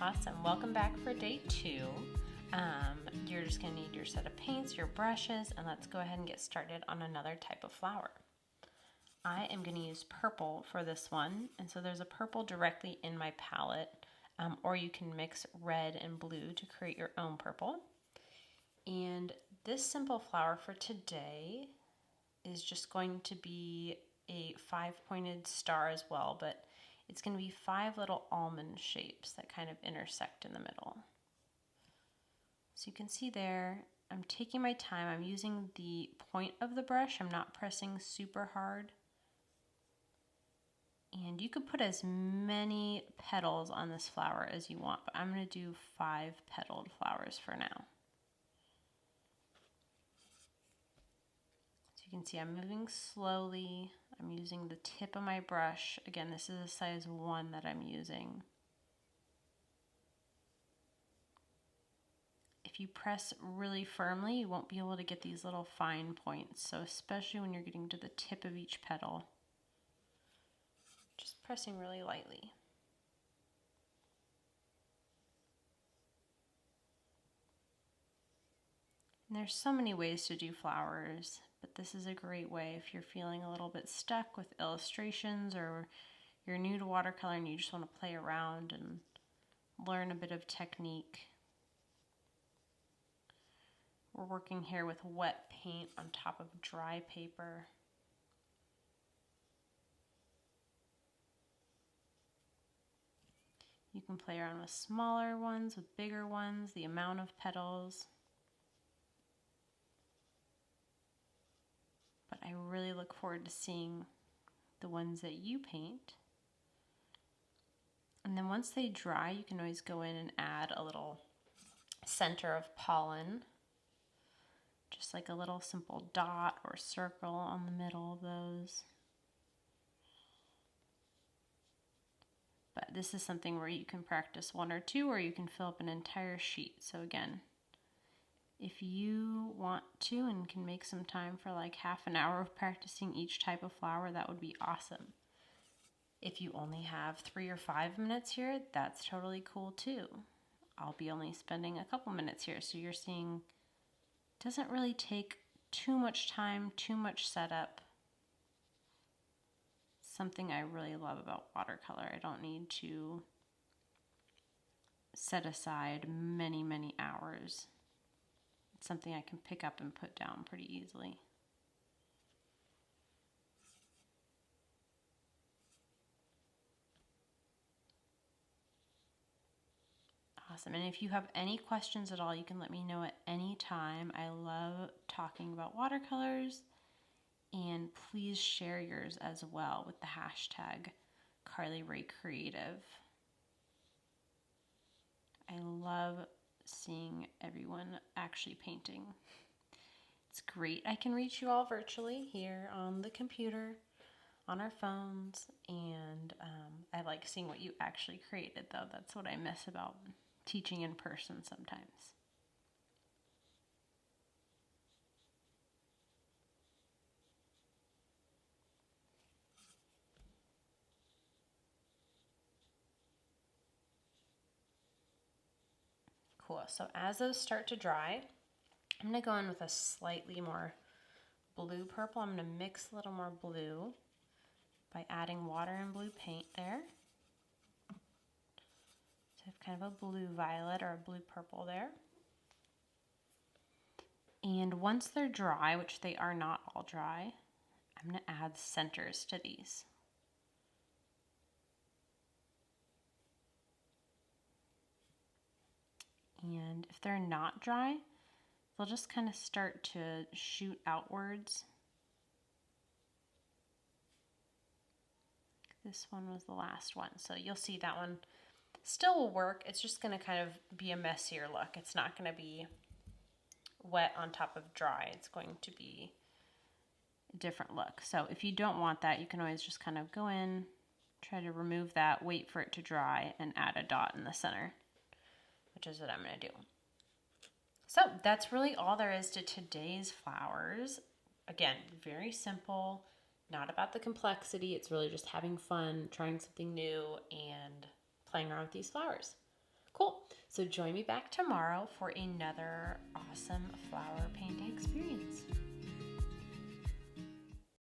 Awesome. Welcome back for day 2. You're just going to need your set of paints, your brushes, and let's go ahead and get started on another type of flower. I am going to use purple for this one, and so there's a purple directly in my palette, or you can mix red and blue to create your own purple. And this simple flower for today is just going to be a 5-pointed star as well, but it's going to be 5 little almond shapes that kind of intersect in the middle. So you can see there, I'm taking my time. I'm using the point of the brush. I'm not pressing super hard. And you could put as many petals on this flower as you want, but I'm going to do 5 petaled flowers for now. So you can see I'm moving slowly. I'm using the tip of my brush. Again, this is a size 1 that I'm using. If you press really firmly, you won't be able to get these little fine points. So especially when you're getting to the tip of each petal, just pressing really lightly. And there's so many ways to do flowers, but this is a great way if you're feeling a little bit stuck with illustrations, or you're new to watercolor and you just want to play around and learn a bit of technique. We're working here with wet paint on top of dry paper. You can play around with smaller ones, with bigger ones, the amount of petals. But I really look forward to seeing the ones that you paint. And then once they dry, you can always go in and add a little center of pollen. Just like a little simple dot or circle on the middle of those. But this is something where you can practice 1 or 2, or you can fill up an entire sheet. So again, if you want to and can make some time for like half an hour of practicing each type of flower, that would be awesome. If you only have 3 or 5 minutes here, that's totally cool too. I'll be only spending a couple minutes here, so you're seeing it doesn't really take too much time, too much setup. Something I really love about watercolor. I don't need to set aside many, many hours. It's something I can pick up and put down pretty easily. Awesome. And if you have any questions at all, you can let me know at any time. I love talking about watercolors. And please share yours as well with the hashtag CarlyRayCreative. I love seeing everyone actually painting. It's great. I can reach you all virtually here on the computer, on our phones, and I like seeing what you actually created, though. That's what I miss about teaching in person sometimes. Cool. So as those start to dry, I'm going to go in with a slightly more blue purple. I'm going to mix a little more blue by adding water and blue paint there. So I have kind of a blue violet or a blue purple there. And once they're dry, which they are not all dry, I'm going to add centers to these. And if they're not dry, they'll just kind of start to shoot outwards. This one was the last one, so you'll see that one still will work. It's just going to kind of be a messier look. It's not going to be wet on top of dry. It's going to be a different look. So if you don't want that, you can always just kind of go in, try to remove that, wait for it to dry, and add a dot in the center, which is what I'm going to do. So that's really all there is to today's flowers. Again, very simple, not about the complexity. It's really just having fun, trying something new, and playing around with these flowers. Cool. So join me back tomorrow for another awesome flower painting experience.